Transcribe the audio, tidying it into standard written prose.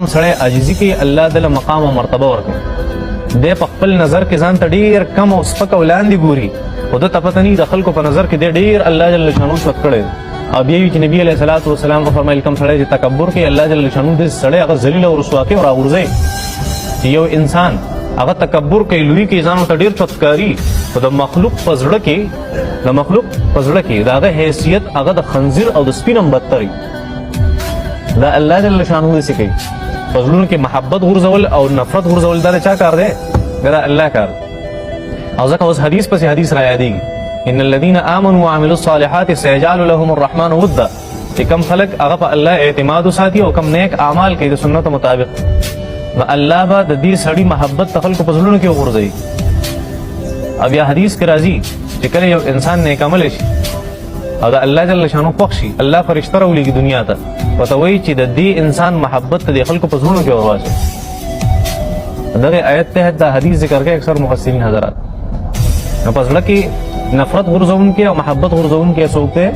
سړی عاجزي کوي الله دله مقام او مرتبه ورکوي. دی په خپل نظر کې ځان ته ډېر کم او سپک او لاندې ګوري، خو ده ته پته نه وي د خلکو په نظر کې دی ډېر الله جل شانو شوت کړی دی. او بیا وي چې نبي علیه صلات وسلام وفرمیل کوم سړی چې تکبر کوي الله جل شانو داسې سړی هغه ذلیل او رسوا کوي او راغورځوي. چې یو انسان هغه تکبر کوي، لوی کوي، ځان ورته ډېر چوت ښکاري، خو د مخلوق په زړه کې د هغه حیثیت هغه د خنزیر او د سپي نه بدتر وي. دا الله جل شانو داسې کوي. په زړونو کې محبت غورځول او نفرت غورځول دا د چا کار دی؟ دا الله کار. او ځکه اوس حدیث پسې حدیث را یادېږي، ان الذین آمنوا وعملوا الصالحات سيجعل لهم الرحمن ودا. چې کم خلک هغه په الله اعتماد وساتي او کم نیک اعمال کوي د سنتو مطابق، نو الله به د دې سړي محبت د خلکو په زړونو کې وغورځوي. او بیا حدیث کې راځي چې کله یو انسان نیک عمل شي او د الله جل شانو خوښ شي، الله فرشته راولېږي دنیا ته، ورته وایي چې د دې انسان محبت د خلکو په زړونو کې ورواچوي. دغه آیت تحت دا حدیث ذکر کوي اکثر مفسرین حضرات. نو په زړه کې نفرت غورځوونکی او محبت غورځوونکی څوک دی؟